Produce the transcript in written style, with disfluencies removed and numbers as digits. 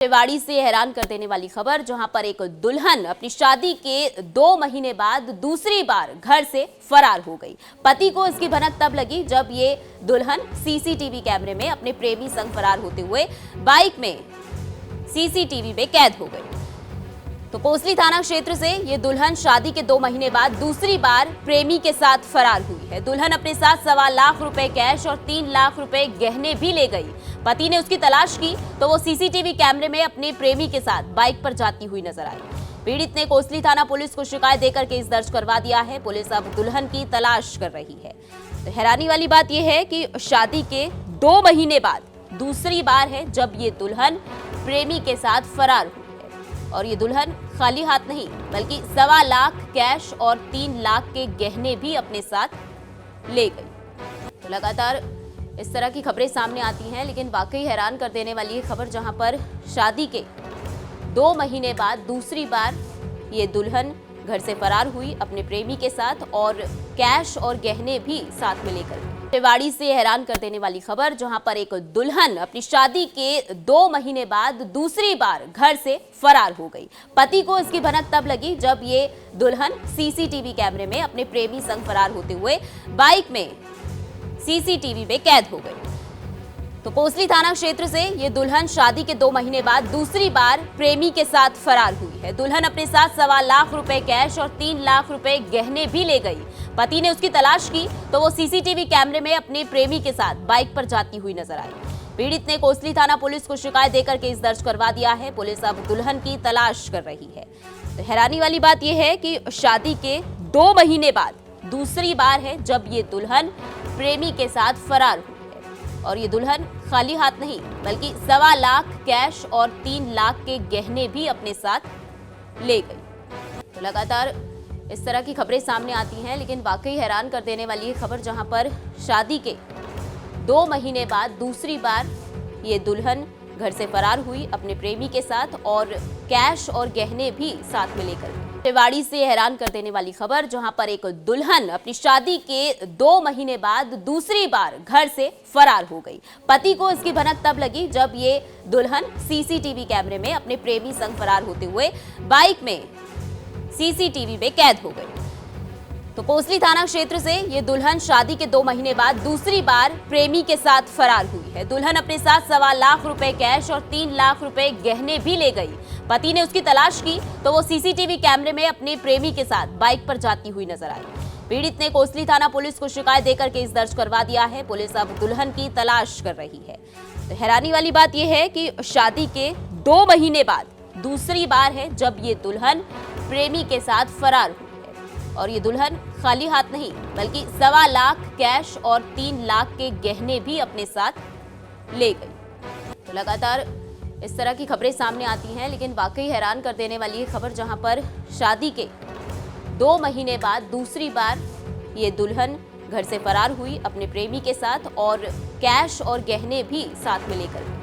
रेवाड़ी से हैरान कर देने वाली खबर, जहां पर एक दुल्हन अपनी शादी के 2 महीने बाद दूसरी बार घर से फरार हो गई। पति को इसकी भनक तब लगी जब ये दुल्हन सीसीटीवी कैमरे में अपने प्रेमी संग फरार होते हुए बाइक में सीसीटीवी में कैद हो गई। तो कोसली थाना क्षेत्र से ये दुल्हन शादी के 2 महीने बाद दूसरी बार प्रेमी के साथ फरार हुई है। दुल्हन अपने साथ 1.25 लाख रुपए कैश और 3 लाख रुपए गहने भी ले गई। पति ने उसकी तलाश की तो वो सीसीटीवी कैमरे में अपने प्रेमी के साथ बाइक पर जाती हुई नजर आई। पीड़ित ने कोसली थाना पुलिस को शिकायत देकर केस दर्ज करवा दिया है। पुलिस अब दुल्हन की तलाश कर रही है। तो हैरानी वाली बात यह है कि शादी के 2 महीने बाद दूसरी बार है जब ये दुल्हन प्रेमी के साथ फरार हुई है। और ये दुल्हन खाली हाथ नहीं बल्कि 1.25 लाख कैश और 3 लाख के गहने भी अपने साथ ले गई। तो लगातार इस तरह की खबरें सामने आती हैं, लेकिन वाकई हैरान कर देने वाली ये खबर, जहां पर शादी के 2 महीने बाद दूसरी बार ये दुल्हन घर से फरार हुई अपने प्रेमी के साथ और कैश और गहने भी साथ में लेकर। रेवाड़ी से हैरान कर देने वाली खबर, जहां पर एक दुल्हन अपनी शादी के 2 महीने बाद दूसरी बार घर से फरार हो गई। पति को इसकी भनक तब लगी जब ये दुल्हन सीसीटीवी कैमरे में अपने प्रेमी संग फरार होते हुए बाइक में सीसीटीवी में कैद हो गई। तो कोसली थाना क्षेत्र से ये दुल्हन शादी के 2 महीने बाद दूसरी बार प्रेमी के साथ फरार हुई है। दुल्हन अपने साथ 1.25 लाख रुपए कैश और 3 लाख रुपए गहने भी ले गई। पति ने उसकी तलाश की तो वो सीसीटीवी कैमरे में अपने प्रेमी के साथ बाइक पर जाती हुई नजर आई। पीड़ित ने कोसली थाना पुलिस को शिकायत देकर केस दर्ज करवा दिया है। पुलिस अब दुल्हन की तलाश कर रही है। तो हैरानी वाली बात यह है कि शादी के 2 महीने बाद दूसरी बार है जब ये दुल्हन प्रेमी के साथ फरार हुई है। और ये दुल्हन खाली हाथ नहीं बल्कि 1.25 लाख कैश और 3 लाख के गहने भी अपने साथ ले गई। तो लगातार इस तरह की खबरें सामने आती हैं, लेकिन वाकई हैरान कर देने वाली ये खबर, जहां पर शादी के 2 महीने बाद दूसरी बार ये दुल्हन घर से फरार हुई अपने प्रेमी के साथ और कैश और गहने भी साथ में लेकर। रेवाड़ी से हैरान कर देने वाली खबर, जहां पर एक दुल्हन अपनी शादी के 2 महीने बाद दूसरी बार घर से फरार हो गई। पति को इसकी भनक तब लगी जब ये दुल्हन सीसीटीवी कैमरे में अपने प्रेमी संग फरार होते हुए बाइक में सीसीटीवी में कैद हो गई। तो कोसली थाना क्षेत्र से ये दुल्हन शादी के 2 महीने बाद दूसरी बार प्रेमी के साथ फरार हुई है। दुल्हन अपने साथ 1.25 लाख रुपए कैश और 3 लाख रुपए गहने भी ले गई। पति ने उसकी तलाश की तो वो सीसीटीवी कैमरे में अपने प्रेमी के साथ बाइक पर जाती हुई नजर आई। पीड़ित ने कोसली थाना पुलिस को शिकायत देकर केस दर्ज करवा दिया है। पुलिस अब दुल्हन की तलाश कर रही है। तो हैरानी वाली बात यह है कि शादी के 2 महीने बाद दूसरी बार है जब ये दुल्हन प्रेमी के साथ फरार हुई है। और ये दुल्हन खाली हाथ नहीं बल्कि 1.25 लाख कैश और 3 लाख के गहने भी अपने साथ ले गई। तो लगातार इस तरह की खबरें सामने आती हैं, लेकिन वाकई हैरान कर देने वाली ये खबर, जहां पर शादी के 2 महीने बाद दूसरी बार ये दुल्हन घर से फरार हुई अपने प्रेमी के साथ और कैश और गहने भी साथ में लेकर।